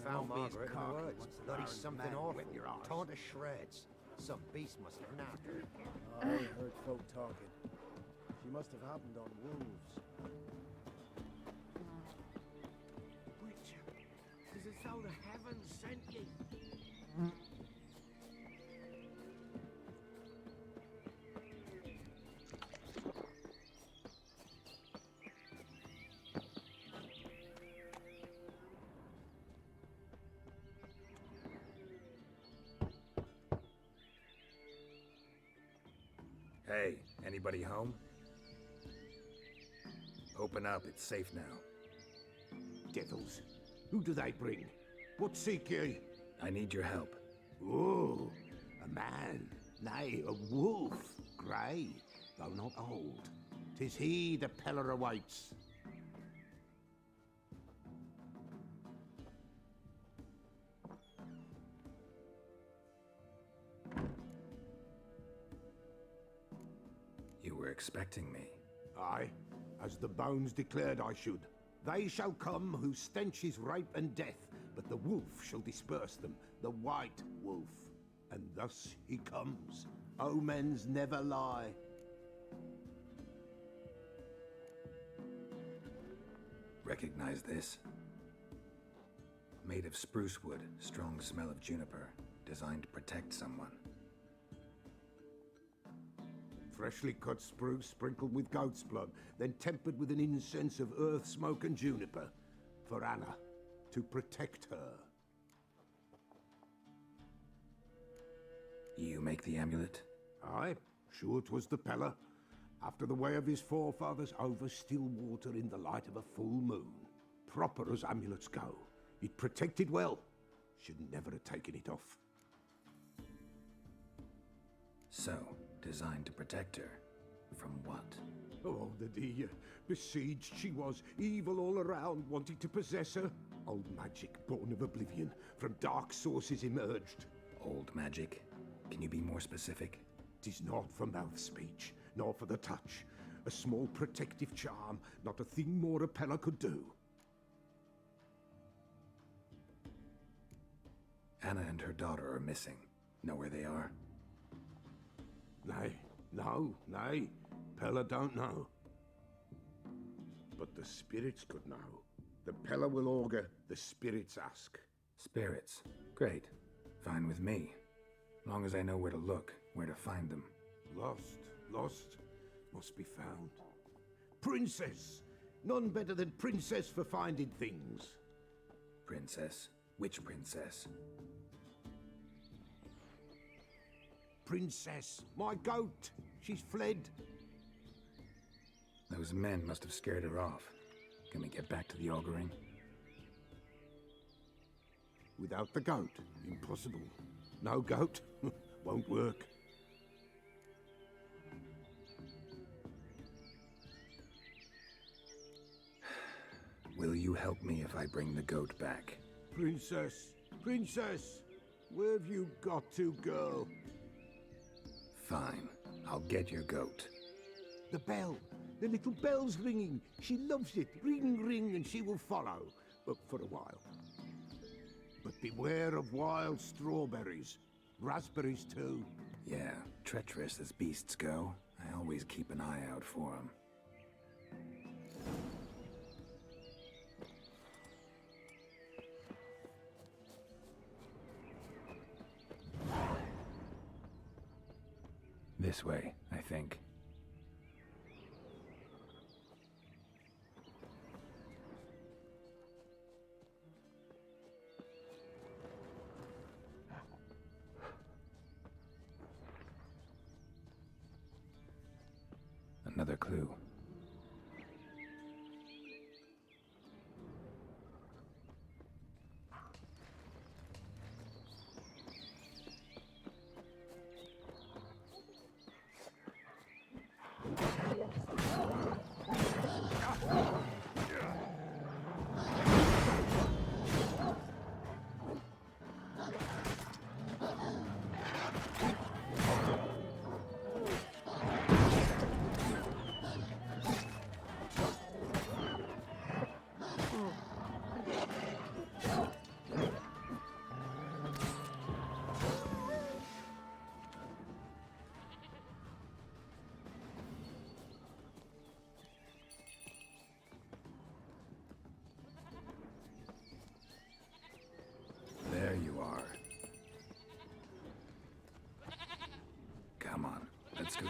found Won't be as Margaret in the cocky woods. once the Bloody Baron's something man awful. whip your arse. Torn to shreds. Some beast must have nabbed her. I heard folk talking. She must have happened on wolves. Richard, it's as though the heavens sent you. Hey, anybody home? Open up, it's safe now. Devils, who do they bring? What seek ye? I need your help. Oh, a man, nay, a wolf, grey, though not old. 'Tis he the Peller awaits. You were expecting me. Aye, as the bones declared I should. They shall come whose stench is rape and death, but the wolf shall disperse them, the white wolf. And thus he comes. Omens never lie. Recognize this? Made of spruce wood, strong smell of juniper, designed to protect someone. Freshly cut spruce sprinkled with goat's blood, then tempered with an incense of earth, smoke and juniper. For Anna, to protect her. You make the amulet? Aye, sure 'twas the Peller. After the way of his forefathers, over still water in the light of a full moon. Proper as amulets go. It protected well. Should never have taken it off. So, designed to protect her. From what? Oh, the dear. Besieged she was, evil all around, wanting to possess her. Old magic, born of oblivion, from dark sources emerged. Old magic? Can you be more specific? 'Tis not for mouth speech, nor for the touch. A small protective charm, not a thing more a Peller could do. Anna and her daughter are missing. Know where they are? Nay, nay. Peller don't know. But the spirits could know. The Peller will augur, the spirits ask. Spirits. Great. Fine with me. Long as I know where to look, where to find them. Lost, must be found. Princess! None better than princess for finding things. Princess? Which princess? Princess, my goat! She's fled. Those men must have scared her off. Can we get back to the auguring? Without the goat, impossible. No goat, won't work. Will you help me if I bring the goat back? Princess, where have you got to, girl? Fine. I'll get your goat. The bell, the little bell's ringing. She loves it. Ring, ring, and she will follow. But for a while. But beware of wild strawberries. Raspberries, too. Yeah, treacherous as beasts go. I always keep an eye out for them. This way, I think. Another clue.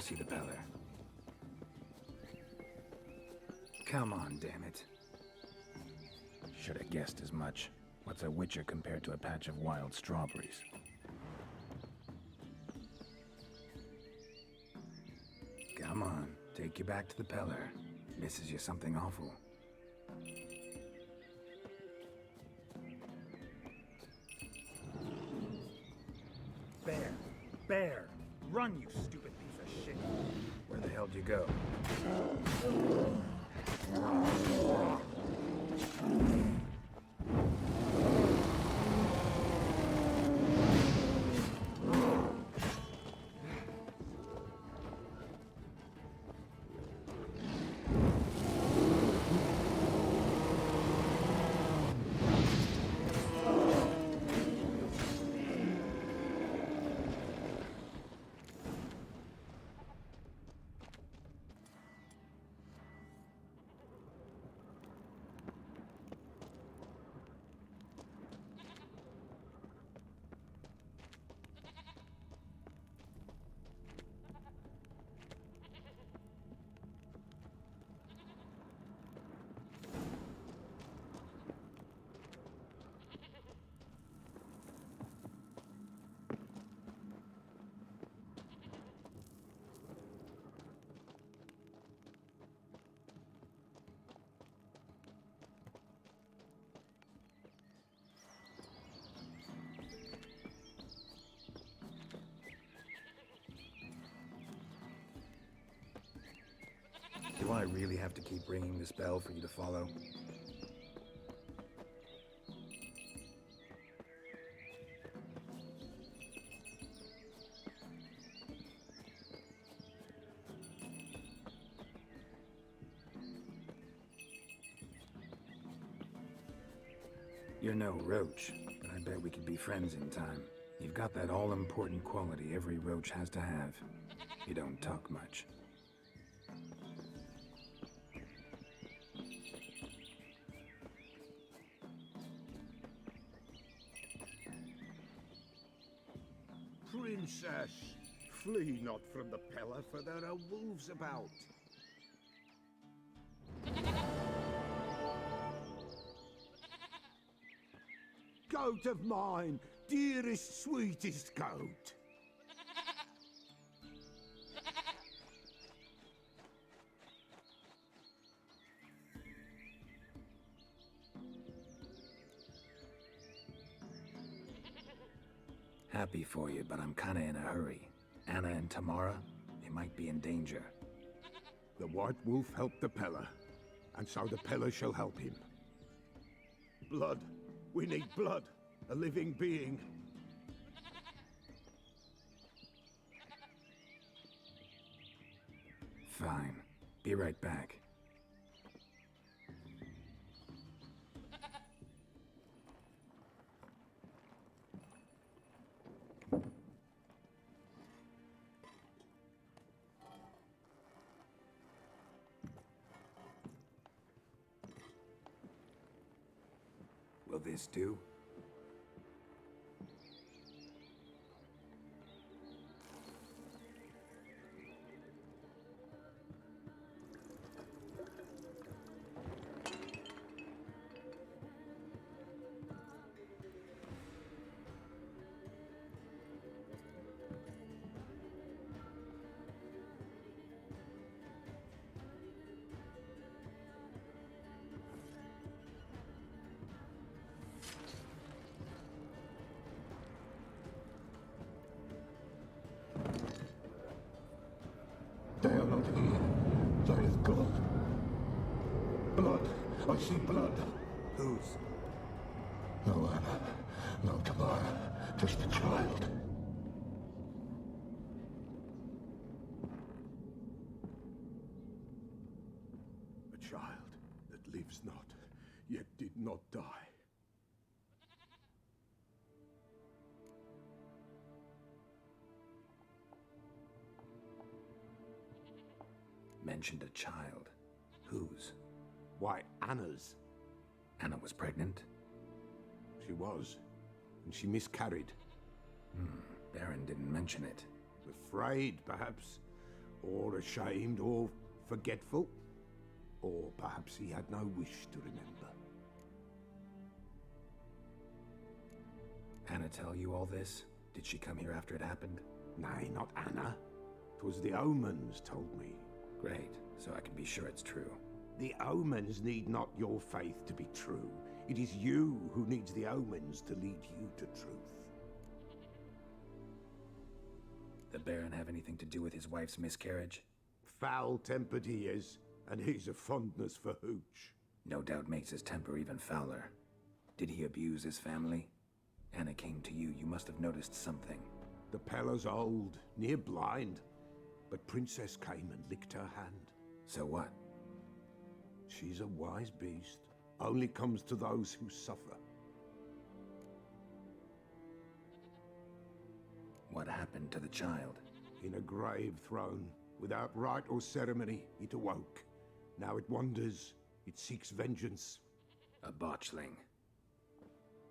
see the Peller. Come on, damn it. Should have guessed as much. What's a witcher compared to a patch of wild strawberries? Come on, take you back to the Peller. Misses you something awful. Bear! Bear! Run, you stupid piece of shit! Where the hell would you go? Do I really have to keep ringing this bell for you to follow? You're no roach, but I bet we could be friends in time. You've got that all-important quality every roach has to have. You don't talk much. Princess, flee not from the Peller, for there are wolves about. Goat of mine, dearest, sweetest goat. Happy for you, but I'm kinda in a hurry. Anna and Tamara, they might be in danger. The White Wolf helped the Peller, and so the Peller shall help him. Blood. We need blood. A living being. Fine. Be right back. Will this do? They are not here. There is God. Blood. I see blood. Whose? No Anna. No Tamara. Just a child. A child that lives not, yet did not die. Mentioned a child. Whose? Why, Anna's. Anna was pregnant? She was, and she miscarried. Baron didn't mention it. Afraid, perhaps. Or ashamed, or forgetful? Or perhaps he had no wish to remember. Anna tell you all this? Did she come here after it happened? Nay, not Anna. 'Twas the omens told me. Great, so I can be sure it's true. The omens need not your faith to be true. It is you who needs the omens to lead you to truth. The Baron have anything to do with his wife's miscarriage? Foul-tempered he is, and he's a fondness for hooch. No doubt makes his temper even fouler. Did he abuse his family? Anna came to you, you must have noticed something. The Pella's old, near blind, but Princess came and licked her hand. So what? She's a wise beast, only comes to those who suffer. What happened to the child? In a grave thrown, without rite or ceremony, it awoke. Now it wanders, it seeks vengeance. A botchling.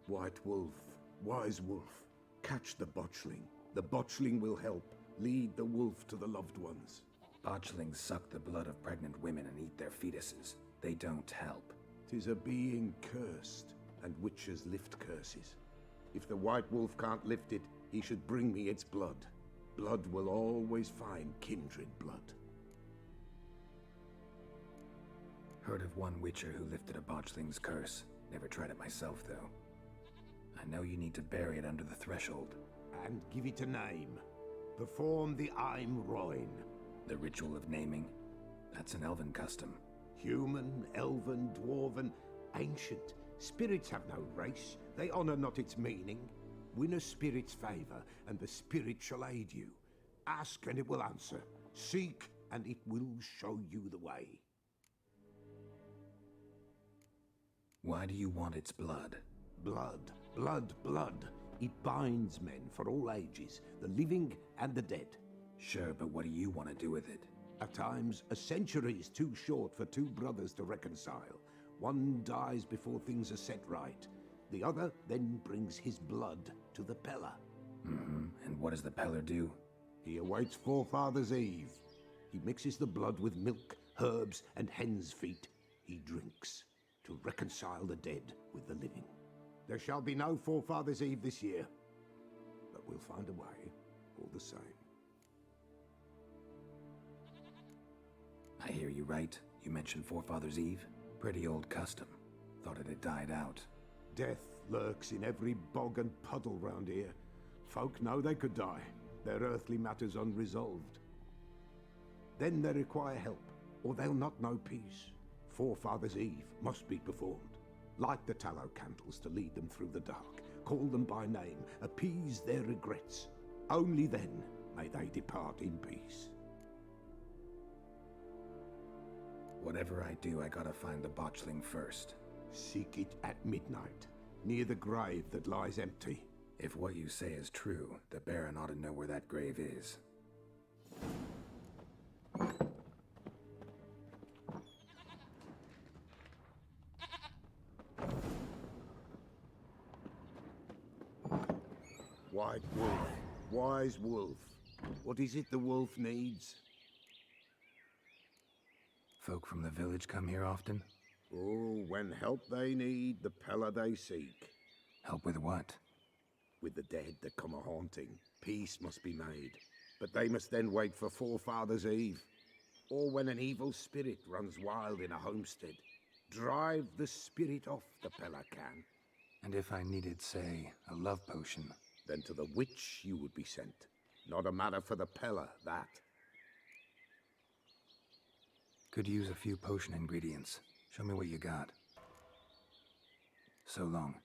White wolf, wise wolf, catch the botchling. The botchling will help, lead the wolf to the loved ones. Botchlings suck the blood of pregnant women and eat their fetuses. They don't help. 'Tis a being cursed, and witches lift curses. If the white wolf can't lift it, he should bring me its blood. Blood will always find kindred blood. Heard of one witcher who lifted a botchling's curse. Never tried it myself, though. I know you need to bury it under the threshold. And give it a name. Perform the Aim Roin. The ritual of naming? That's an elven custom. Human, elven, dwarven, ancient. Spirits have no race. They honor not its meaning. Win a spirit's favor, and the spirit shall aid you. Ask, and it will answer. Seek, and it will show you the way. Why do you want its blood? Blood, blood, blood. It binds men for all ages, the living and the dead. Sure, but what do you want to do with it? At times, a century is too short for two brothers to reconcile. One dies before things are set right. The other then brings his blood to the Pella. And what does the Peller do? He awaits Forefather's Eve. He mixes the blood with milk, herbs, and hen's feet. He drinks to reconcile the dead with the living. There shall be no Forefather's Eve this year, but we'll find a way all the same. I hear you right. You mentioned Forefather's Eve? Pretty old custom. Thought it had died out. Death lurks in every bog and puddle round here. Folk know they could die, their earthly matters unresolved. Then they require help, or they'll not know peace. Forefather's Eve must be performed. Light the tallow candles to lead them through the dark. Call them by name, appease their regrets. Only then may they depart in peace. Whatever I do, I gotta find the botchling first. Seek it at midnight, near the grave that lies empty. If what you say is true, the Baron ought to know where that grave is. White wolf, wise wolf. What is it the wolf needs? Folk from the village come here often? Oh, when help they need, the Pella they seek. Help with what? With the dead that come a-haunting, peace must be made. But they must then wait for Forefather's Eve. Or when an evil spirit runs wild in a homestead. Drive the spirit off, the Pella can. And if I needed, say, a love potion? Then to the witch you would be sent. Not a matter for the Pella, that. Could use a few potion ingredients. Show me what you got. So long.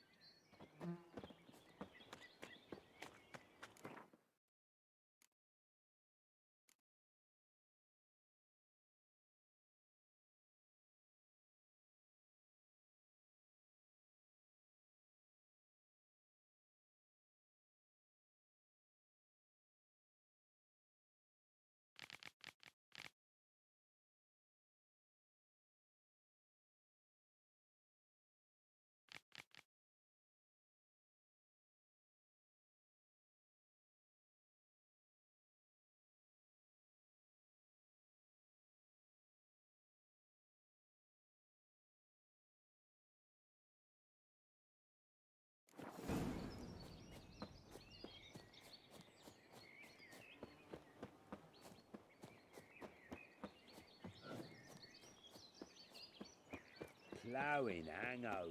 flowing hangover.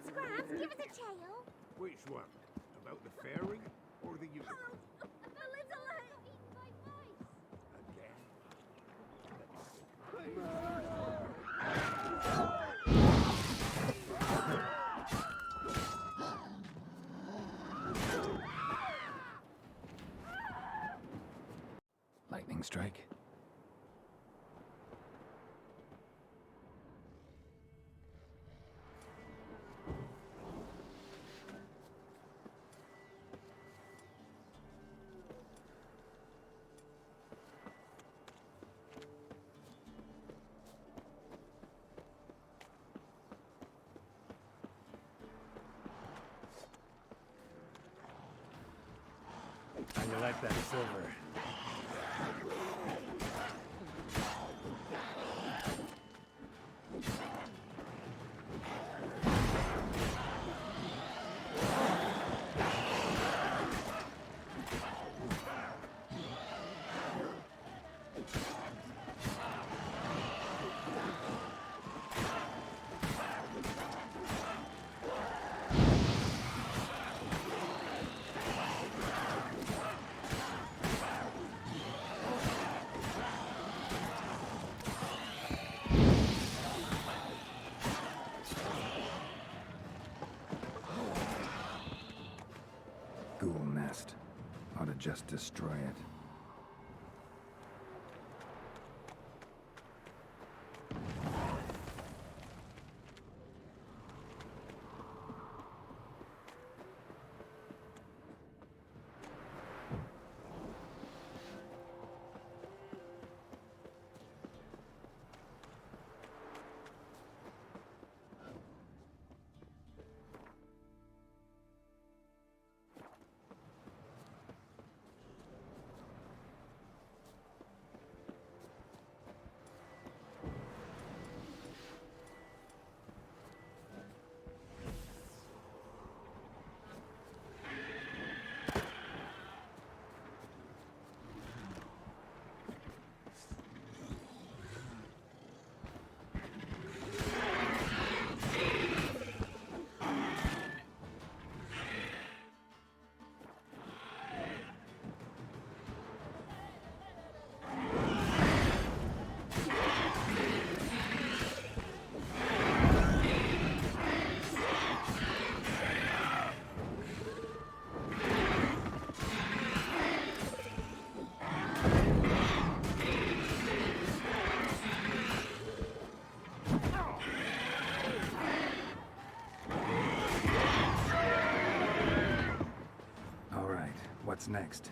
Scraps, give us a tale. Which one? About the fairy or the unicorn? The little eaten by mice. Lightning strike. How you like that silver? Ghoul nest. Ought to just destroy it. What's next?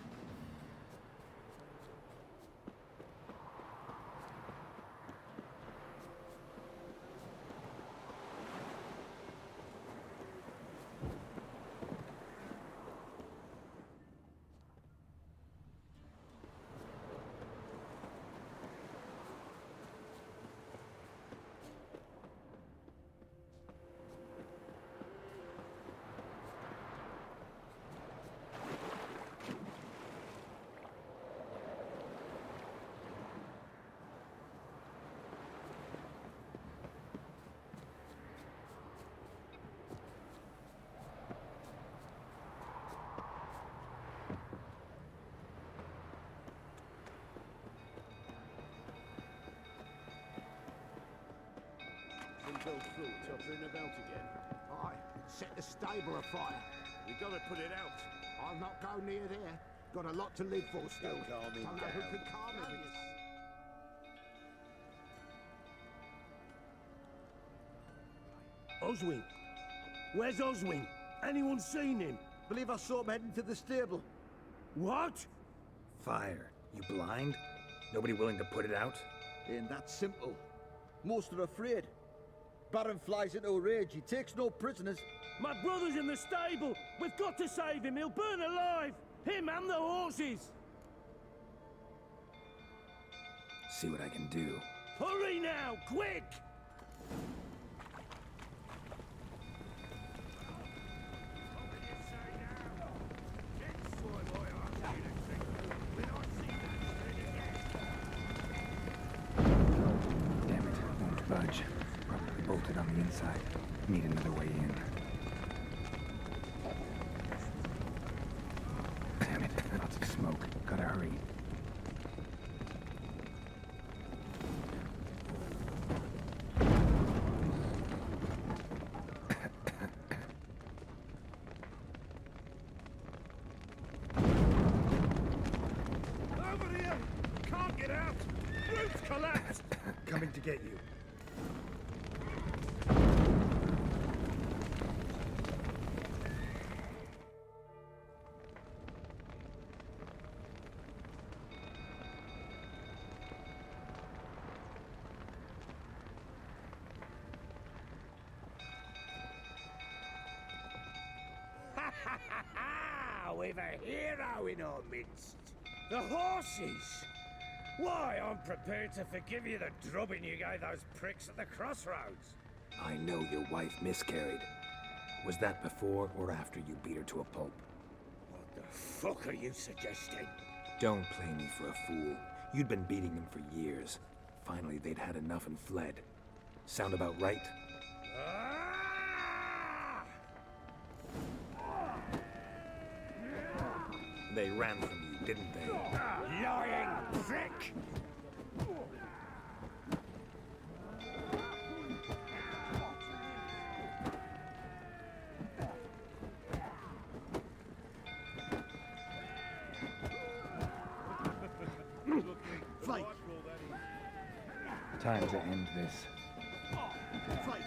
Go through, tottering about again. Aye, set the stable afire. We gotta put it out. I'll not go near there. Got a lot to live for still. Calm him Don't know who down. can calm him. Oswin. Where's Oswin? Anyone seen him? Believe I saw him heading to the stable. What? Fire. You blind? Nobody willing to put it out? Ain't that simple. Most are afraid. Baron flies into a rage. He takes no prisoners. My brother's in the stable. We've got to save him. He'll burn alive. Him and the horses. see what I can do. Hurry now, quick! Damn it, won't budge. Probably bolted on the inside. Need another way in. Damn it, lots of smoke. Gotta hurry. Over here! Can't get out! Roof's collapsed! Coming to get you. We've a hero in our midst. The horses! Why, I'm prepared to forgive you the drubbing you gave those pricks at the crossroads. I know your wife miscarried. Was that before or after you beat her to a pulp? What the fuck are you suggesting? Don't play me for a fool. You'd been beating them for years. Finally, they'd had enough and fled. Sound about right? Ah! They ran from you, didn't they? Lying prick! Fight! Time to end this. Fight!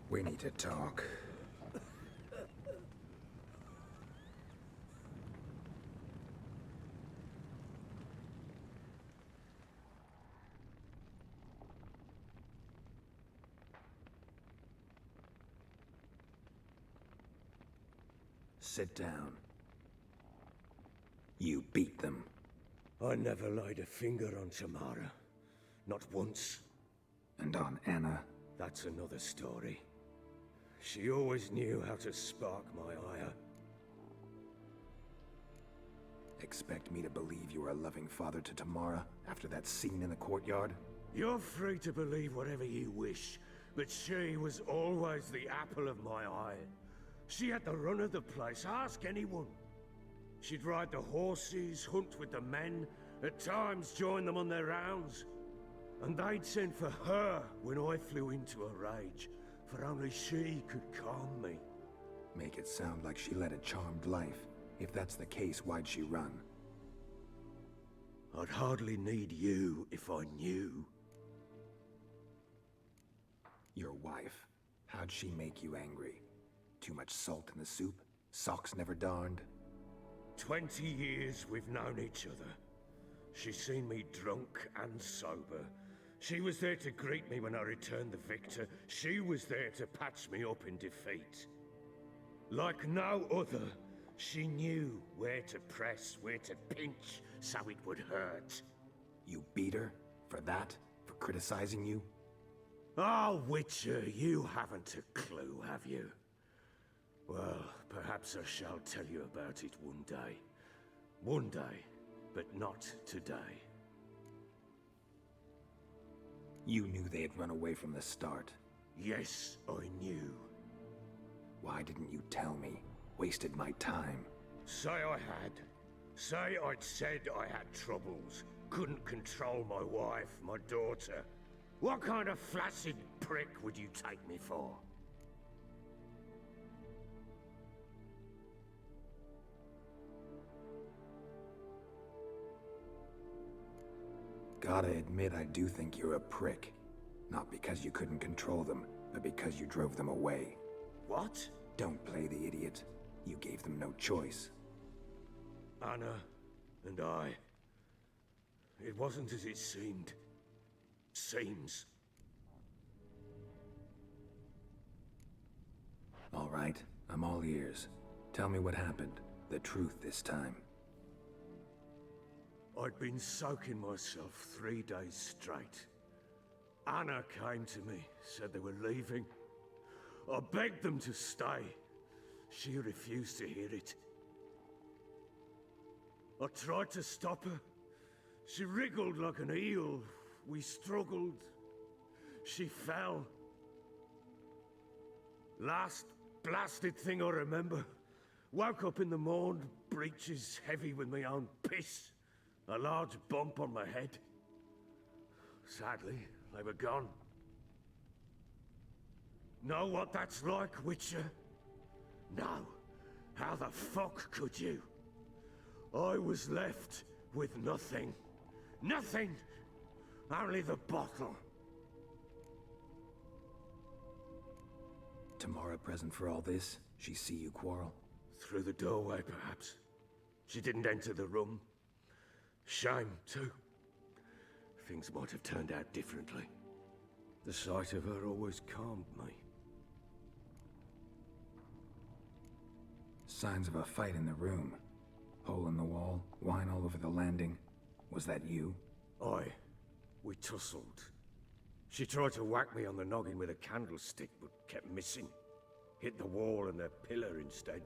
We need to talk. Sit down. You beat them. I never laid a finger on Tamara. Not once. And on Anna. That's another story. She always knew how to spark my ire. Expect me to believe you were a loving father to Tamara after that scene in the courtyard? You're free to believe whatever you wish, but she was always the apple of my eye. She had the run of the place, ask anyone. She'd ride the horses, hunt with the men, at times join them on their rounds. And they'd send for her when I flew into a rage, for only she could calm me. Make it sound like she led a charmed life. If that's the case, why'd she run? I'd hardly need you if I knew. Your wife. How'd she make you angry? Too much salt in the soup? Socks never darned? 20 years we've known each other. She's seen me drunk and sober. She was there to greet me when I returned the victor. She was there to patch me up in defeat. Like no other, she knew where to press, where to pinch, so it would hurt. You beat her? For that? For criticizing you? Oh, Witcher, you haven't a clue, have you? Well, perhaps I shall tell you about it one day. One day, but not today. You knew they had run away from the start. Yes, I knew. Why didn't you tell me? Wasted my time. Say I had. Say I'd said I had troubles. Couldn't control my wife, my daughter. What kind of flaccid prick would you take me for? Gotta admit, I do think you're a prick. Not because you couldn't control them, but because you drove them away. What? Don't play the idiot. You gave them no choice. Anna and I, It wasn't as it seemed. Seems. All right, I'm all ears. Tell me what happened. The truth this time. I'd been soaking myself 3 days straight. Anna came to me, said they were leaving. I begged them to stay. She refused to hear it. I tried to stop her. She wriggled like an eel. We struggled. She fell. Last blasted thing I remember. Woke up in the morn, breeches heavy with my own piss. A large bump on my head. Sadly, they were gone. Know what that's like, Witcher? No. How the fuck could you? I was left with nothing. Nothing! Only the bottle. Tamara present for all this? She see you quarrel? Through the doorway, perhaps. She didn't enter the room. Shame, too. Things might have turned out differently. The sight of her always calmed me. Signs of a fight in the room. Hole in the wall, wine all over the landing. Was that you? Aye. We tussled. She tried to whack me on the noggin with a candlestick, but kept missing. Hit the wall and a pillar instead.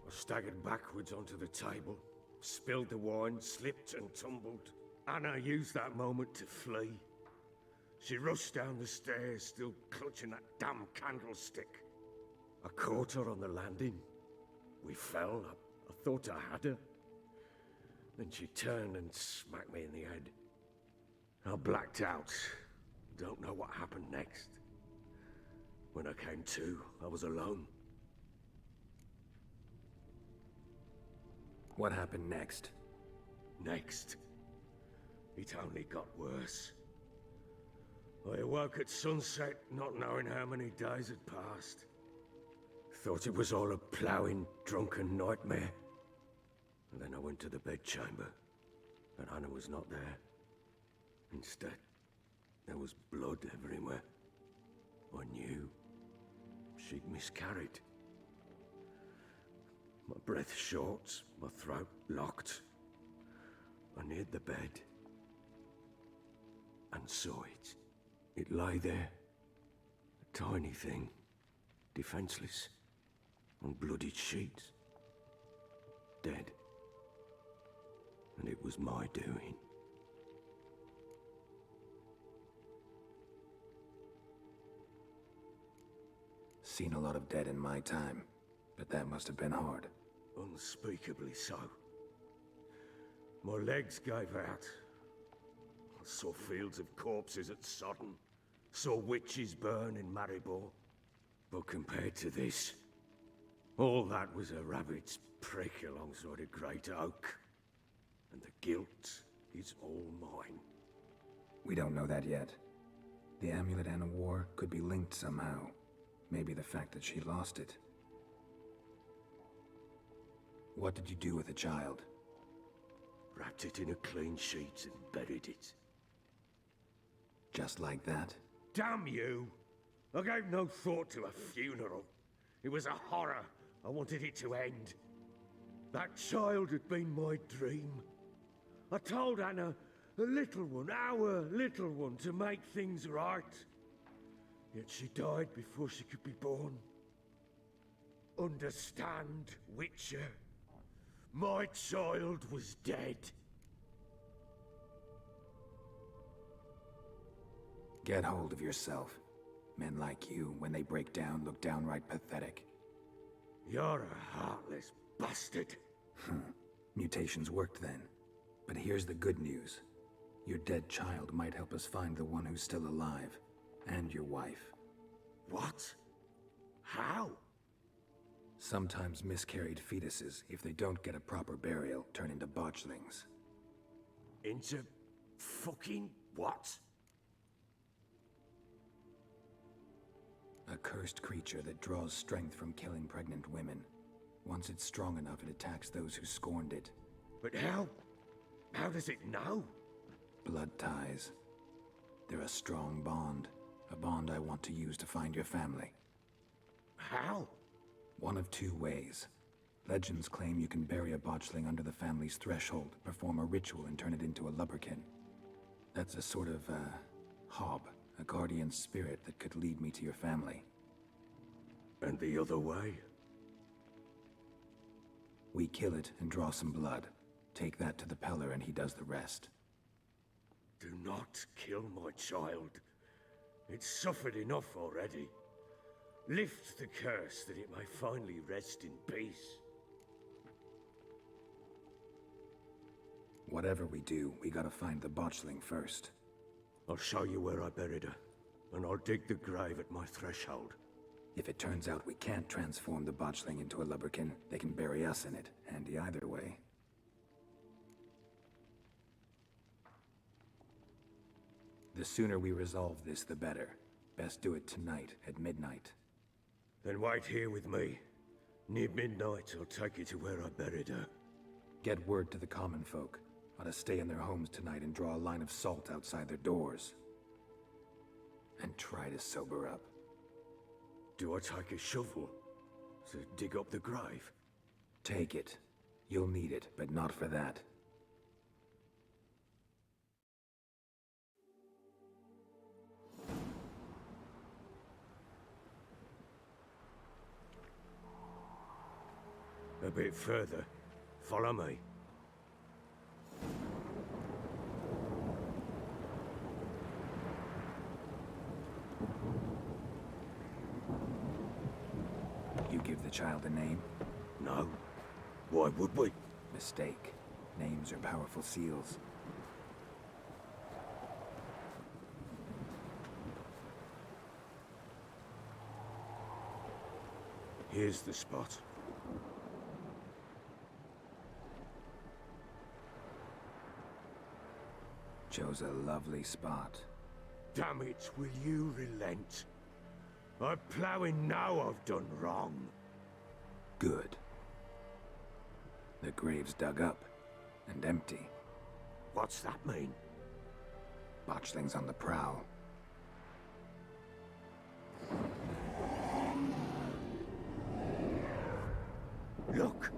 I staggered backwards onto the table, spilled the wine, slipped and tumbled. Anna used that moment to flee. She rushed down the stairs, still clutching that damn candlestick. I caught her on the landing. We fell. I thought I had her. Then she turned and smacked me in the head. I blacked out. Don't know what happened next. When I came to, I was alone. What happened next? Next, it only got worse. I awoke at sunset, not knowing how many days had passed. Thought it was all a ploughing, drunken nightmare. And then I went to the bedchamber, and Anna was not there. Instead, there was blood everywhere. I knew she'd miscarried. My breath short, my throat locked. I neared the bed and saw it. It lay there, a tiny thing, defenseless, on bloodied sheets, dead. And it was my doing. Seen a lot of dead in my time, but that must have been hard. Unspeakably so. My legs gave out. I saw fields of corpses at Sodden. Saw witches burn in Maribor. But compared to this, all that was a rabbit's prick alongside a great oak. And the guilt is all mine. We don't know that yet. The amulet and a war could be linked somehow. Maybe the fact that she lost it. What did you do with the child? Wrapped it in a clean sheet and buried it. Just like that? Damn you! I gave no thought to a funeral. It was a horror. I wanted it to end. That child had been my dream. I told Anna, the little one, our little one, to make things right. Yet she died before she could be born. Understand, Witcher? My child was dead. Get hold of yourself. Men like you, when they break down, look downright pathetic. You're a heartless bastard. Mutations worked then. But here's the good news. Your dead child might help us find the one who's still alive. And your wife. What? How? Sometimes miscarried fetuses, if they don't get a proper burial, turn into botchlings. Into fucking what? A cursed creature that draws strength from killing pregnant women. Once it's strong enough, it attacks those who scorned it. But how? How does it know? Blood ties. They're a strong bond. A bond I want to use to find your family. How? One of two ways. Legends claim you can bury a botchling under the family's threshold, perform a ritual, and turn it into a lubberkin. That's a sort of, hob, a guardian spirit that could lead me to your family. And the other way? We kill it and draw some blood. Take that to the Peller and he does the rest. Do not kill my child. It's suffered enough already. Lift the curse that it may finally rest in peace. Whatever we do, we gotta find the botchling first. I'll show you where I buried her, and I'll dig the grave at my threshold. If it turns out we can't transform the botchling into a lubberkin, they can bury us in it. Handy either way. The sooner we resolve this, the better. Best do it tonight, at midnight. Then wait here with me. Near midnight, I'll take you to where I buried her. Get word to the common folk. Ought to stay in their homes tonight and draw a line of salt outside their doors. And try to sober up. Do I take a shovel to dig up the grave? Take it. You'll need it, but not for that. A bit further. Follow me. You give the child a name? No. Why would we? Mistake. Names are powerful seals. Here's the spot. Chose a lovely spot. Damn it, will you relent? I'm ploughing now I've done wrong. Good. The grave's dug up and empty. What's that mean? Botchling's on the prowl. Look!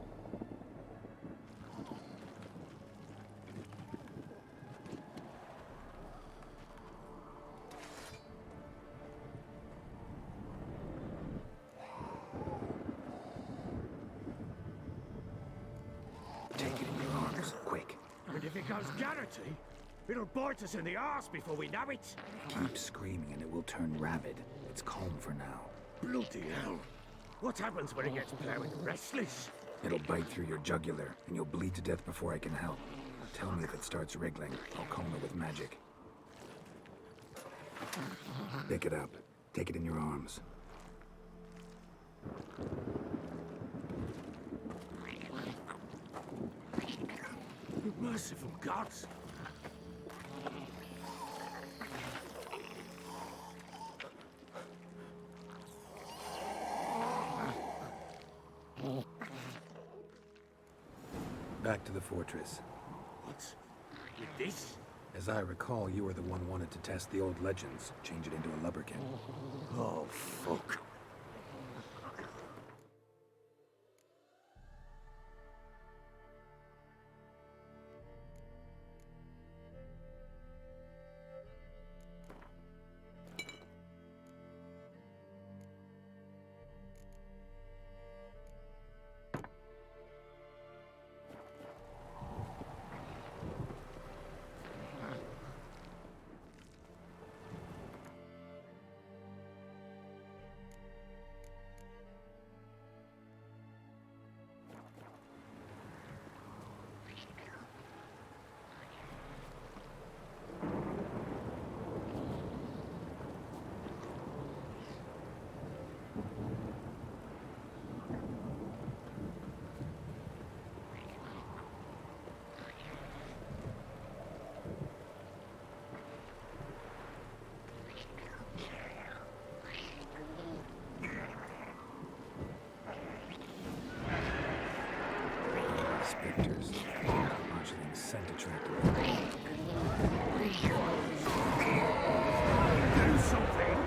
Take it in your arms, quick. And if it goes Garrity, it'll bite us in the arse before we know it. Keep screaming and it will turn rabid. It's calm for now. Bloody hell! What happens when it gets plowing restless? It'll bite through your jugular, and you'll bleed to death before I can help. Tell me if it starts wriggling. I'll calm it with magic. Pick it up. Take it in your arms. Merciful gods! Back to the fortress. What? With this? As I recall, you were the one wanted to test the old legends, change it into a lubberkin. Oh, fuck. Spectres. Botchling scent attractive. Do something!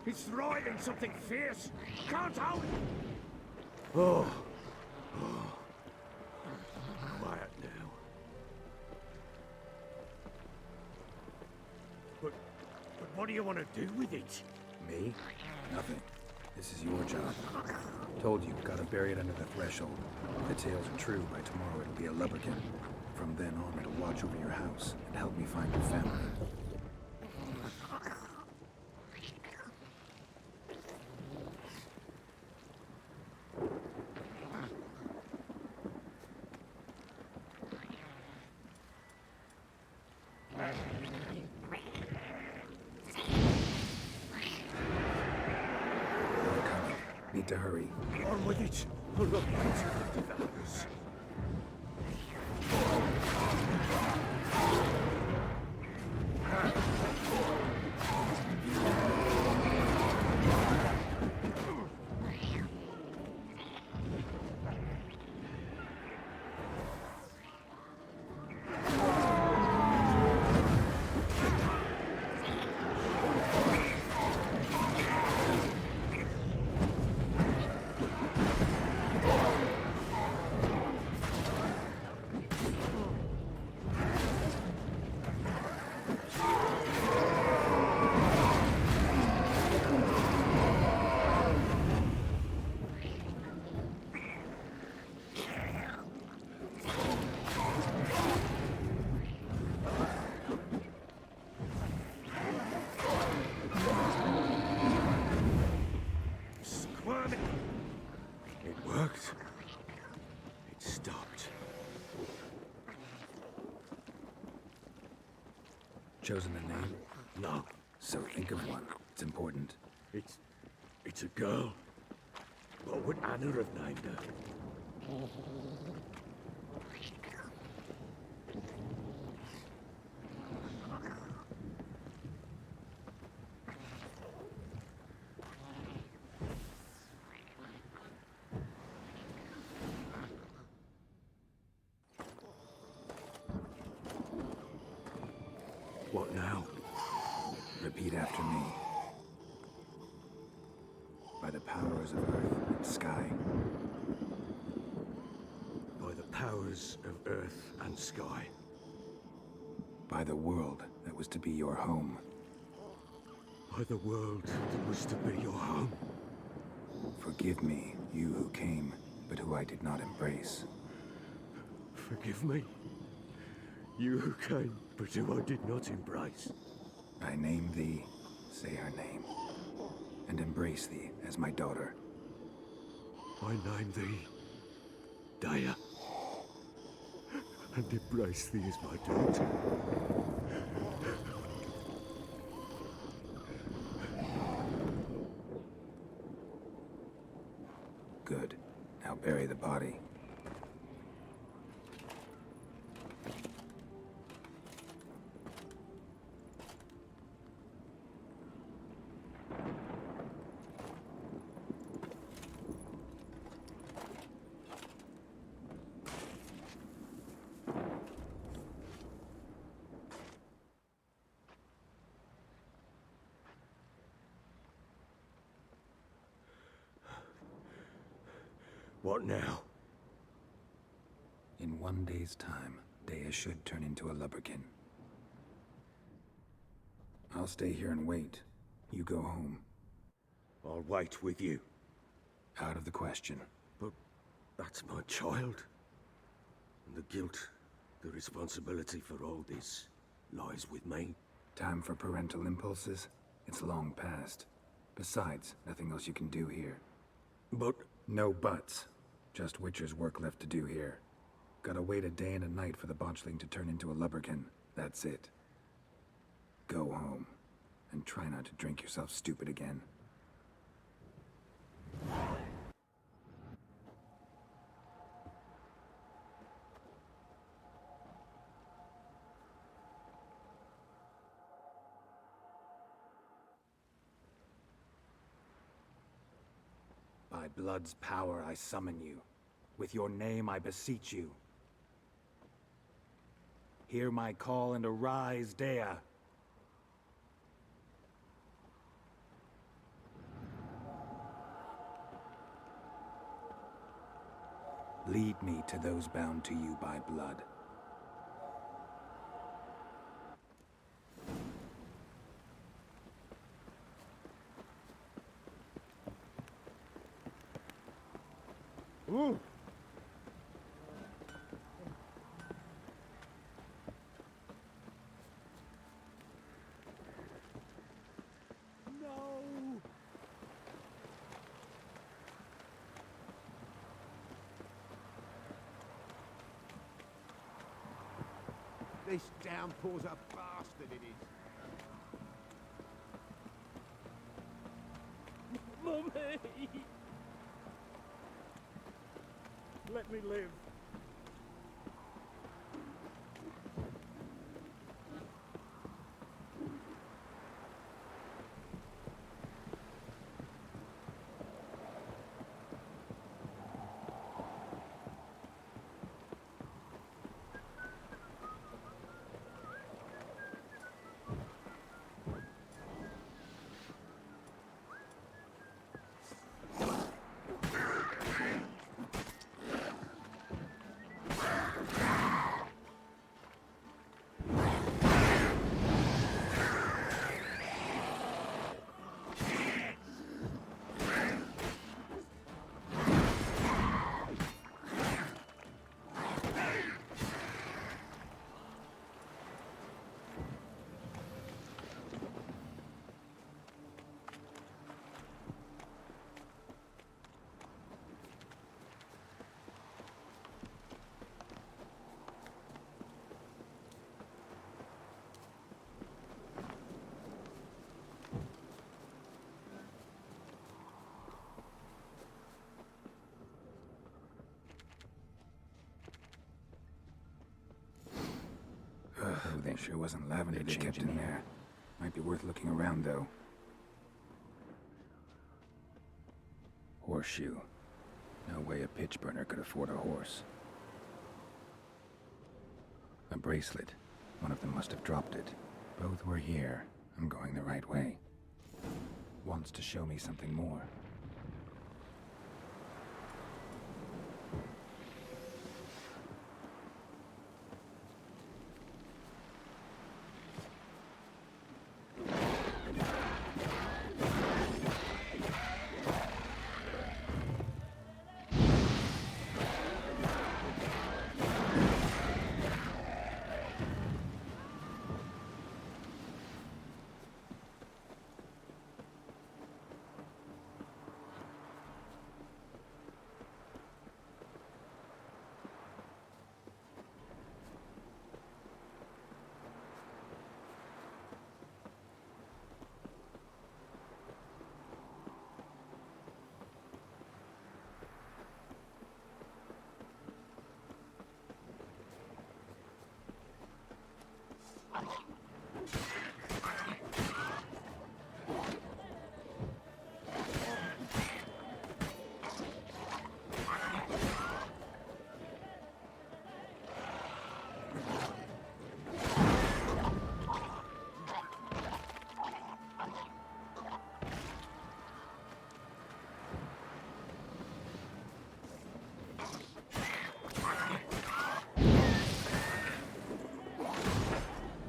It's writing something fierce. Can't hold it. Oh. Quiet now. But what do you want to do with it? Me? Nothing. This is your job. Told you, gotta bury it under the threshold. If the tales are true, by tomorrow it'll be a lubberkin. From then on, it'll watch over your house and help me find your family. Need to hurry. On with it. Oh, look, it's the developers. It worked. It stopped. Chosen a name? No, So think of one. It's important. it's a girl. What would Anna have named her? What now? Repeat after me. By the powers of earth and sky. By the powers of earth and sky. By the world that was to be your home. By the world that was to be your home. Forgive me, you who came, but who I did not embrace. Forgive me. You who came, but who I did not embrace. I name thee, say her name, and embrace thee as my daughter. I name thee Daya, and embrace thee as my daughter. Good. Now bury the body. What now? In 1 day's time, Daya should turn into a lubberkin. I'll stay here and wait. You go home. I'll wait with you. Out of the question. But that's my child. And the guilt, the responsibility for all this lies with me. Time for parental impulses? It's long past. Besides, nothing else you can do here. But No buts. Just Witcher's work left to do here. Gotta wait a day and a night for the botchling to turn into a lubberkin. That's it. Go home. And try not to drink yourself stupid again. By blood's power I summon you. With your name I beseech you. Hear my call and arise, Dea. Lead me to those bound to you by blood. Ooh! No! This downpour's a bastard, it is. Mummy! Let me live. Oh, they sure wasn't lavender they kept in there. Might be worth looking around, though. Horseshoe. No way a pitch burner could afford a horse. A bracelet. One of them must have dropped it. Both were here. I'm going the right way. Wants to show me something more.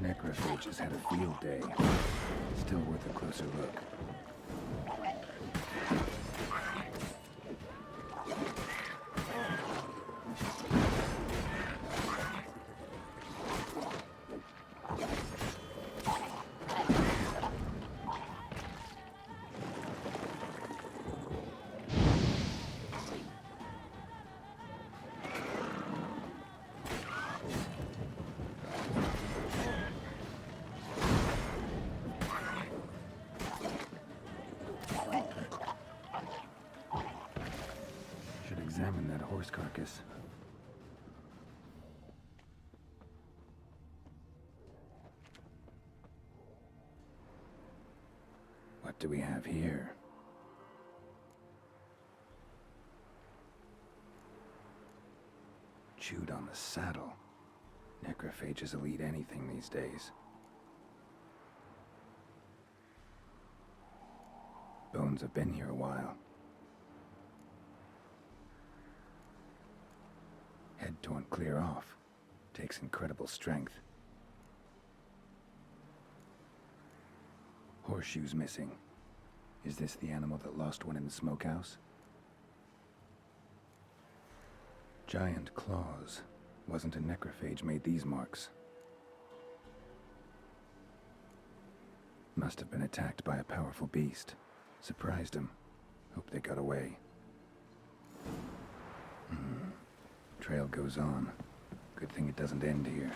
Necrophages had a field day. Still worth a closer look. horse carcass. What do we have here? Chewed on the saddle. Necrophages will eat anything these days. Bones have been here a while. Head torn clear off. Takes incredible strength. Horseshoes missing. Is this the animal that lost one in the smokehouse? Giant claws. Wasn't a necrophage made these marks. Must have been attacked by a powerful beast. Surprised him. Hope they got away. Trail goes on. Good thing it doesn't end here.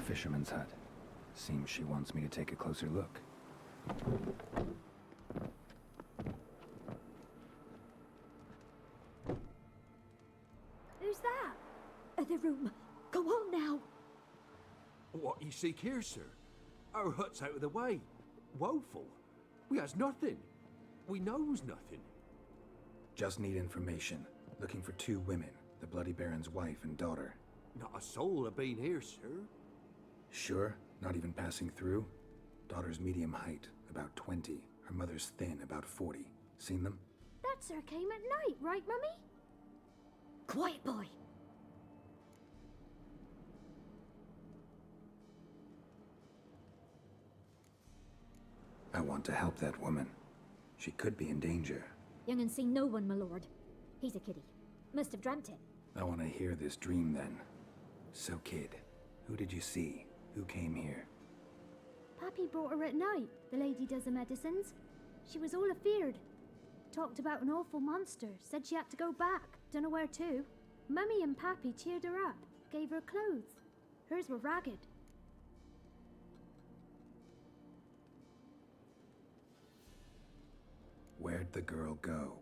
Fisherman's hut. Seems she wants me to take a closer look. Who's that? The room. Go on now. What you seek here, sir? Our hut's out of the way. Woeful. We has nothing. We knows nothing. Just need information. Looking for 2 women. The Bloody Baron's wife and daughter. Not a soul have been here, sir. Sure? Not even passing through? Daughter's medium height, about 20. Her mother's thin, about 40. Seen them? That sir came at night, right, Mummy? Quiet, boy. I want to help that woman. She could be in danger. Young and seen no one, my lord. He's a kiddie. Must have dreamt it. I want to hear this dream then. So kid, who did you see? Who came here? Pappy brought her at night. The lady does the medicines. She was all afeared. Talked about an awful monster. Said she had to go back. Dunno where to. Mummy and Pappy cheered her up. Gave her clothes. Hers were ragged. Where'd the girl go?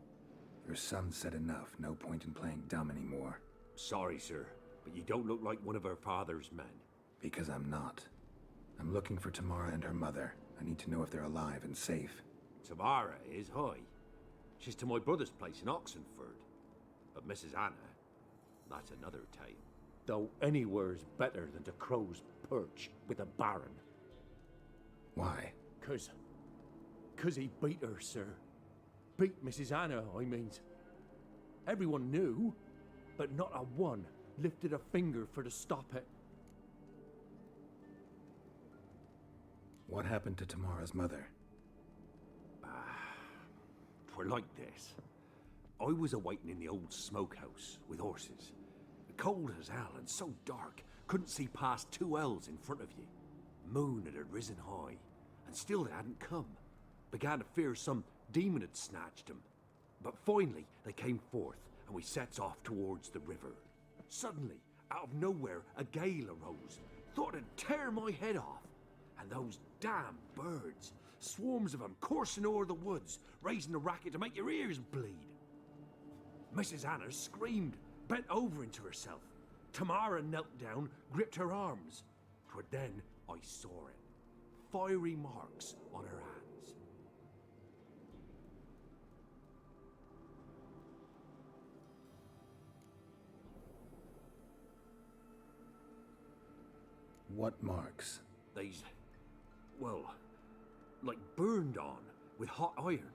Your son said enough. No point in playing dumb anymore. Sorry, sir, but you don't look like one of our father's men. Because I'm not. I'm looking for Tamara and her mother. I need to know if they're alive and safe. Tamara is, hi. She's to my brother's place in Oxenford. But Mrs. Anna, that's another tale. Though anywhere's better than the Crow's Perch with a baron. Why? 'Cause he beat her, sir. Beat Mrs. Anna, I means. Everyone knew, but not a one lifted a finger for to stop it. What happened to Tamara's mother? 'Twere like this. I was awaiting in the old smokehouse with horses. Cold as hell and so dark, couldn't see past 2 ells in front of you. Moon had risen high, and still they hadn't come. Began to fear some demon had snatched them. But finally they came forth, and we sets off towards the river. Suddenly, out of nowhere, a gale arose. Thought it'd tear my head off. And those damn birds, swarms of them coursing o'er the woods, raising a racket to make your ears bleed. Mrs. Anna screamed, bent over into herself. Tamara knelt down, gripped her arms. 'Twere then I saw it. Fiery marks on her hands. What marks? These, well, like burned on, with hot iron.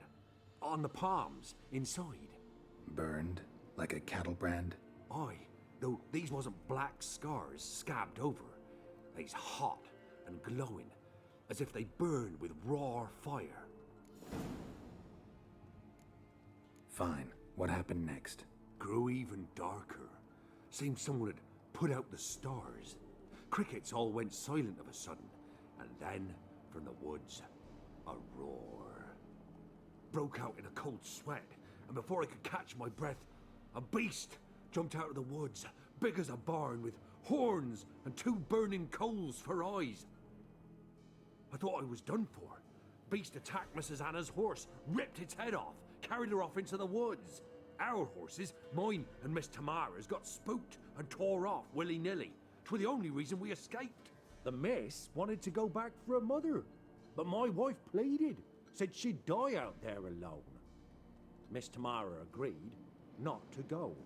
On the palms, inside. Burned? Like a cattle brand? Aye, though these wasn't black scars scabbed over. They's hot and glowing, as if they burned with raw fire. Fine. What happened next? Grew even darker. Seemed someone had put out the stars. Crickets all went silent of a sudden, and then, from the woods, a roar. Broke out in a cold sweat, and before I could catch my breath, a beast jumped out of the woods, big as a barn, with horns and 2 burning coals for eyes. I thought I was done for. Beast attacked Mrs. Anna's horse, ripped its head off, carried her off into the woods. Our horses, mine and Miss Tamara's, got spooked and tore off willy-nilly. 'Twere the only reason we escaped. The miss wanted to go back for her mother, but my wife pleaded, said she'd die out there alone. Miss Tamara agreed not to go.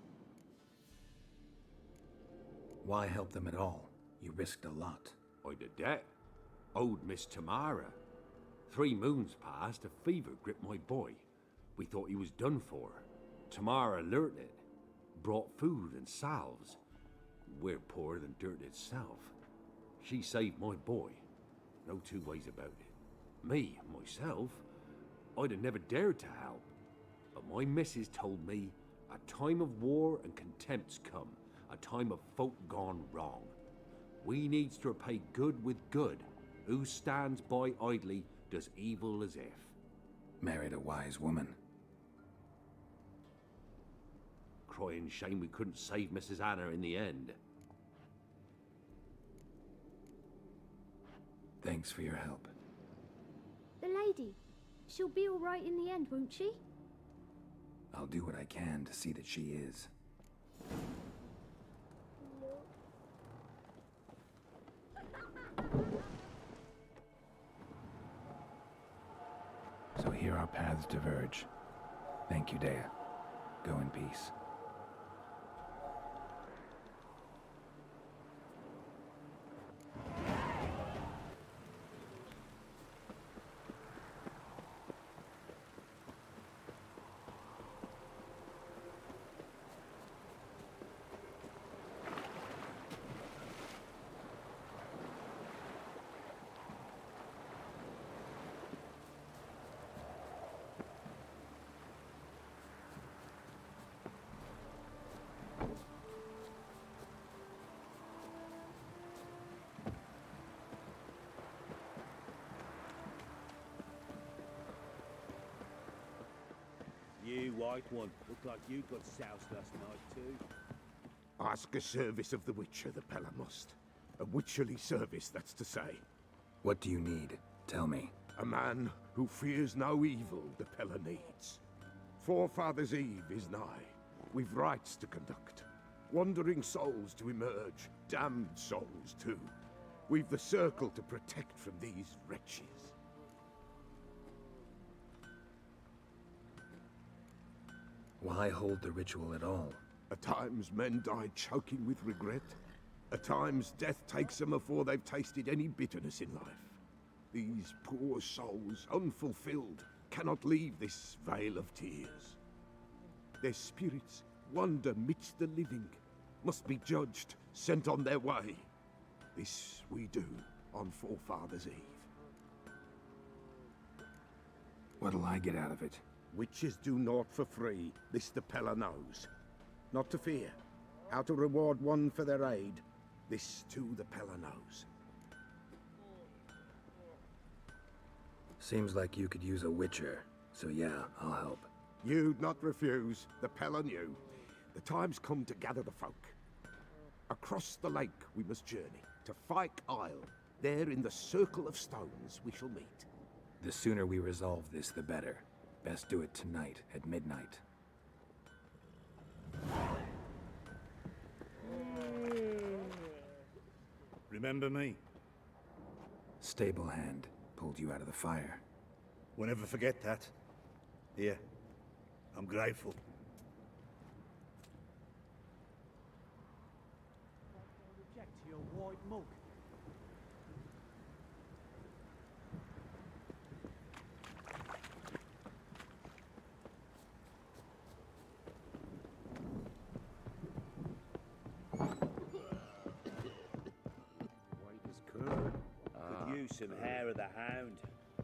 Why help them at all? You risked a lot. I'd a debt. Owed Miss Tamara. 3 moons passed, a fever gripped my boy. We thought he was done for. Tamara learnt it. Brought food and salves. We're poorer than dirt itself. She saved my boy. No 2 ways about it. Me, myself, I'd have never dared to help. But my missus told me a time of war and contempt's come. A time of folk gone wrong. We needs to repay good with good. Who stands by idly does evil as if. Married a wise woman. Crying shame we couldn't save Mrs. Anna in the end. Thanks for your help. The lady. She'll be all right in the end, won't she? I'll do what I can to see that she is. So here our paths diverge. Thank you, Dea. Go in peace. You white one. Look like you got soused last night too. Ask a service of the Witcher, the Pella must. A witcherly service, that's to say. What do you need? Tell me. A man who fears no evil the Pella needs. Forefathers' Eve is nigh. We've rites to conduct. Wandering souls to emerge. Damned souls, too. We've the circle to protect from these wretches. Why hold the ritual at all? At times men die choking with regret. At times death takes them before they've tasted any bitterness in life. These poor souls, unfulfilled, cannot leave this vale of tears. Their spirits wander midst the living, must be judged, sent on their way. This we do on Forefathers' Eve. What'll I get out of it? Witches do naught for free, this the Pella knows. Not to fear. How to reward one for their aid, this too the Pella knows. Seems like you could use a witcher, so yeah, I'll help. You'd not refuse, the Pella knew. The time's come to gather the folk. Across the lake we must journey, to Fyke Isle. There in the circle of stones we shall meet. The sooner we resolve this, the better. Best do it tonight, at midnight. Remember me? Stable hand pulled you out of the fire. We'll never forget that. Here, I'm grateful. Reject your white mug. some hair of the hound.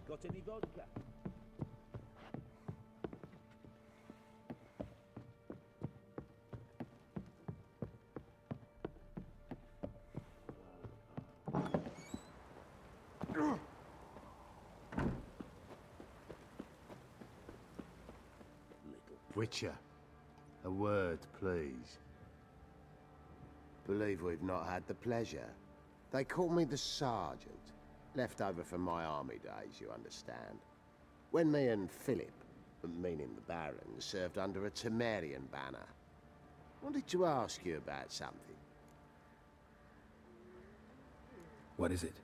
Got any vodka? Witcher, a word, please. Believe we've not had the pleasure. They call me the Sergeant. Left over from my army days, you understand. When me and Philip, meaning the Baron, served under a Temerian banner. Wanted to ask you about something. What is it?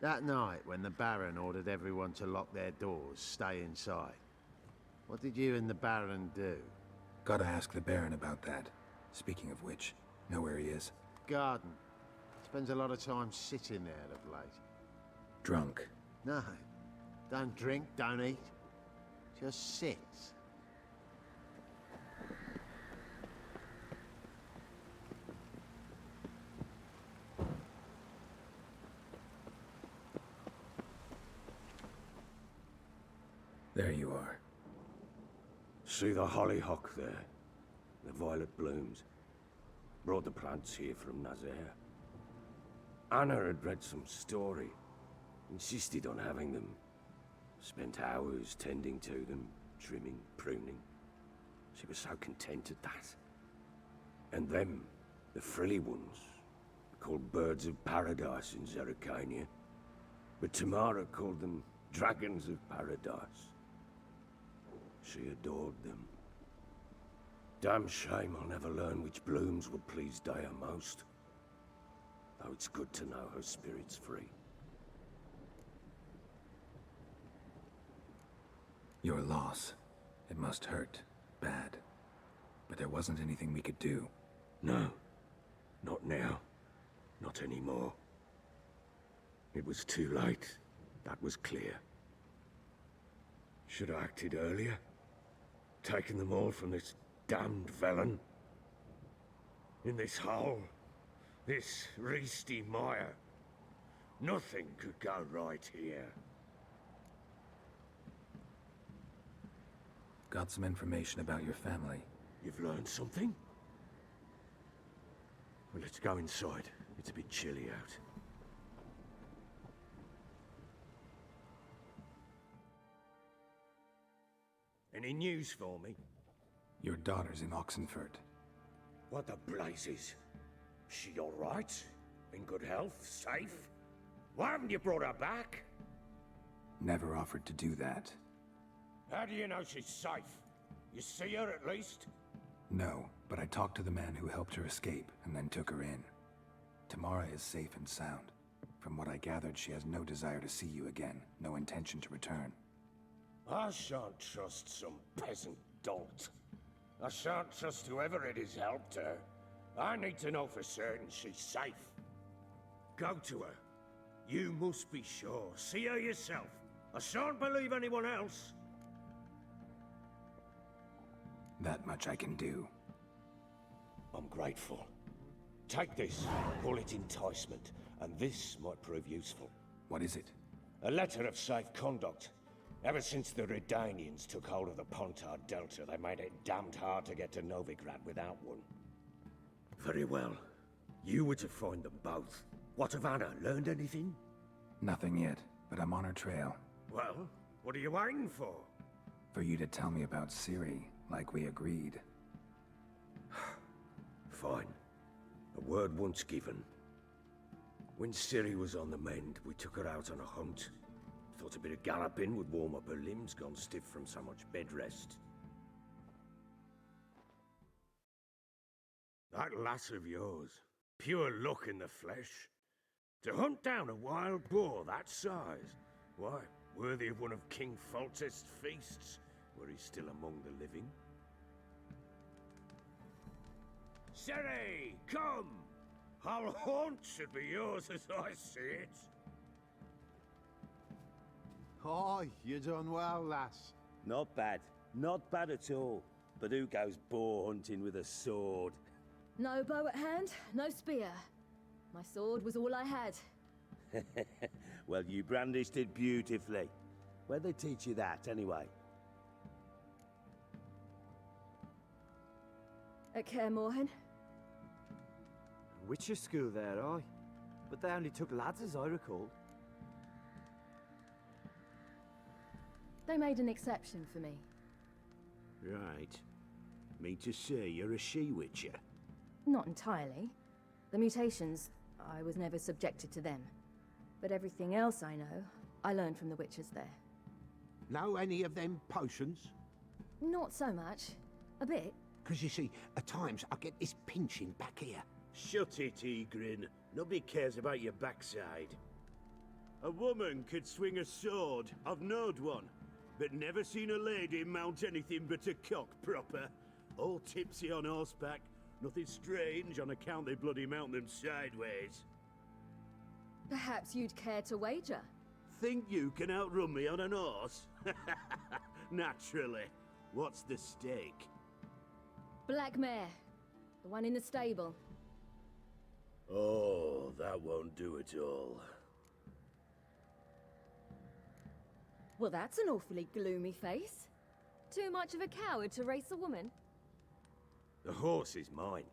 That night, when the Baron ordered everyone to lock their doors, stay inside. What did you and the Baron do? Gotta ask the Baron about that. Speaking of which, know where he is? Garden. Spends a lot of time sitting there of late. Drunk. No. Don't drink, don't eat. Just sits. There you are. See the hollyhock there? The violet blooms. Brought the plants here from Nazaire. Anna had read some story. Insisted on having them. Spent hours tending to them, trimming, pruning. She was so content at that. And them, the frilly ones, called birds of paradise in Zerrikania. But Tamara called them dragons of paradise. She adored them. Damn shame I'll never learn which blooms would please Dea most. Though it's good to know her spirit's free. Your loss. It must hurt. Bad. But there wasn't anything we could do. No. Not now. Not anymore. It was too late. That was clear. Should have acted earlier. Taken them all from this damned felon. In this hole. This reesty mire. Nothing could go right here. Got some information about your family. You've learned something? Well, let's go inside. It's a bit chilly out. Any news for me? Your daughter's in Oxenfurt. What the blazes? She all right? In good health? Safe? Why haven't you brought her back? Never offered to do that. How do you know she's safe? You see her at least? No, but I talked to the man who helped her escape and then took her in. Tamara is safe and sound. From what I gathered, she has no desire to see you again, no intention to return. I shan't trust some peasant dolt. I shan't trust whoever it is helped her. I need to know for certain she's safe. Go to her. You must be sure. See her yourself. I shan't believe anyone else. That much I can do. I'm grateful. Take this, call it enticement, and this might prove useful. What is it? A letter of safe conduct. Ever since the Redanians took hold of the Pontar Delta, they made it damned hard to get to Novigrad without one. Very well. You were to find them both. What of Anna? Learned anything? Nothing yet, but I'm on her trail. Well, what are you waiting for? For you to tell me about Ciri, like we agreed. Fine. A word once given. When Ciri was on the mend, we took her out on a hunt. Thought a bit of galloping would warm up her limbs, gone stiff from so much bed rest. That lass of yours, pure luck in the flesh. To hunt down a wild boar that size, why, worthy of one of King Foltest's feasts, were he still among the living. Ciri, come! Our haunt should be yours as I see it. Oh, you done well, lass. Not bad. Not bad at all. But who goes boar hunting with a sword? No bow at hand, no spear. My sword was all I had. Well, you brandished it beautifully. Where'd they teach you that, anyway? At Kaer Morhen. Witcher school there, aye. But they only took lads, as I recall. They made an exception for me. Right. Mean to say you're a she-witcher? Not entirely. The mutations, I was never subjected to them. But everything else I know, I learned from the witches there. Know any of them potions? Not so much. A bit. Because you see, at times I get this pinching back here. Shut it, Egrin. Nobody cares about your backside. A woman could swing a sword. I've knowed one. But never seen a lady mount anything but a cock proper. All tipsy on horseback. Nothing strange on account they bloody mount them sideways. Perhaps you'd care to wager? Think you can outrun me on an horse? Naturally. What's the stake? Black mare. The one in the stable. Oh, that won't do it all. Well, that's an awfully gloomy face. Too much of a coward to race a woman. The horse is mine.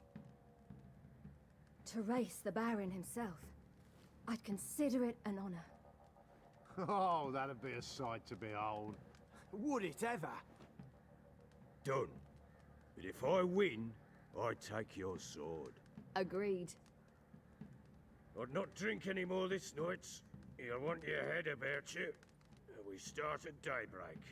To race the Baron himself. I'd consider it an honor. Oh, that'd be a sight to behold. Would it ever? Done. But if I win, I take your sword. Agreed. I'd not drink any more this night. You'll want your head about you. We start at daybreak.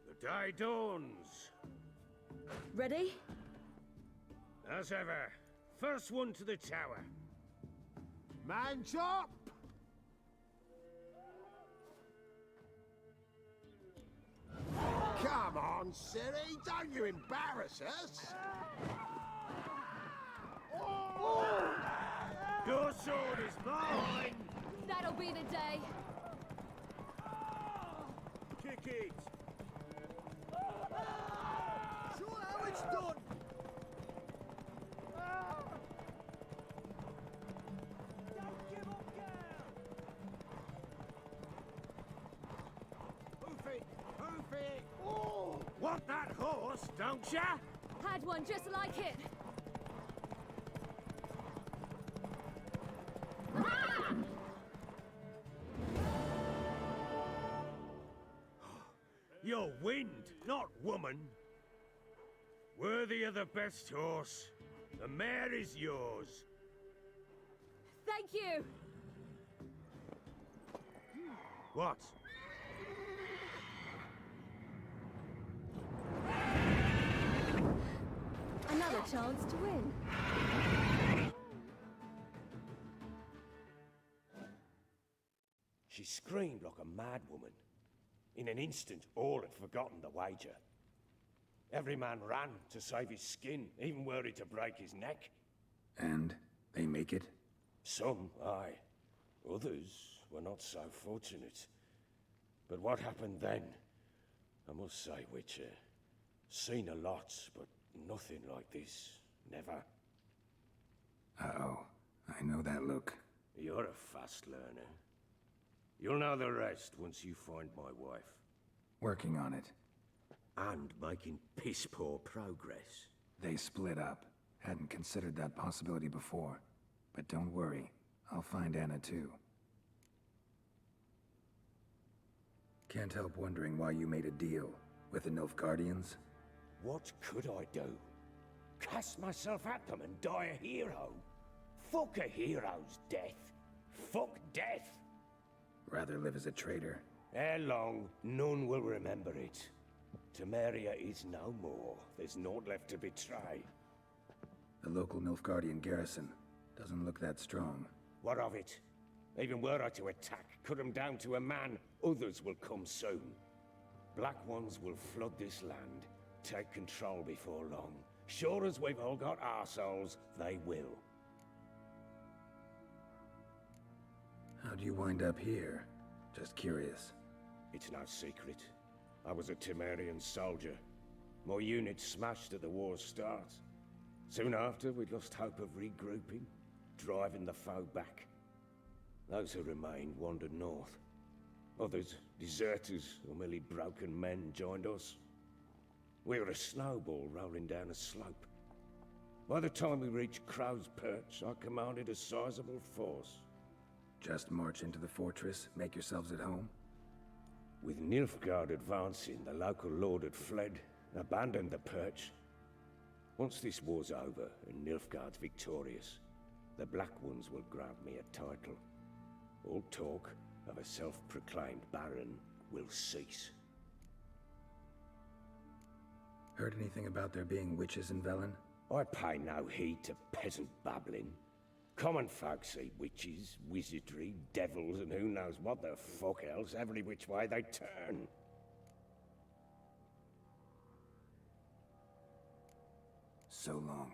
The day dawns. Ready? As ever. First one to the tower. Man's up! Come on, Siri, don't you embarrass us! Your sword is mine! That'll be the day. Kick it! Show how it's done! Want that horse, don't ya? Had one just like it. You're wind, not woman. Worthy of the best horse. The mare is yours. Thank you. What? Another chance to win. She screamed like a mad woman. In an instant, all had forgotten the wager. Every man ran to save his skin, even were he to break his neck. And they make it? Some, aye. Others were not so fortunate. But what happened then? I must say, Witcher, seen a lot, but nothing like this. Never. Uh-oh. I know that look. You're a fast learner. You'll know the rest once you find my wife. Working on it. And making piss-poor progress. They split up. Hadn't considered that possibility before. But don't worry. I'll find Anna too. Can't help wondering why you made a deal with the Nilfgaardians. What could I do? Cast myself at them and die a hero? Fuck a hero's death. Fuck death. Rather live as a traitor. Ere long, none will remember it. Temeria is no more. There's naught left to betray. The local Nilfgaardian garrison doesn't look that strong. What of it? Even were I to attack, cut them down to a man, others will come soon. Black ones will flood this land, take control before long. Sure as we've all got arseholes, they will. How'd you wind up here? Just curious. It's no secret. I was a Temerian soldier. My unit smashed at the war's start. Soon after, we'd lost hope of regrouping, driving the foe back. Those who remained wandered north. Others, deserters or merely broken men, joined us. We were a snowball rolling down a slope. By the time we reached Crow's Perch, I commanded a sizable force. Just march into the fortress, make yourselves at home? With Nilfgaard advancing, the local lord had fled, abandoned the Perch. Once this war's over and Nilfgaard's victorious, the Black Ones will grant me a title. All talk of a self-proclaimed baron will cease. Heard anything about there being witches in Velen? I pay no heed to peasant babbling. Common folk see witches, wizardry, devils, and who knows what the fuck else every which way they turn. So long.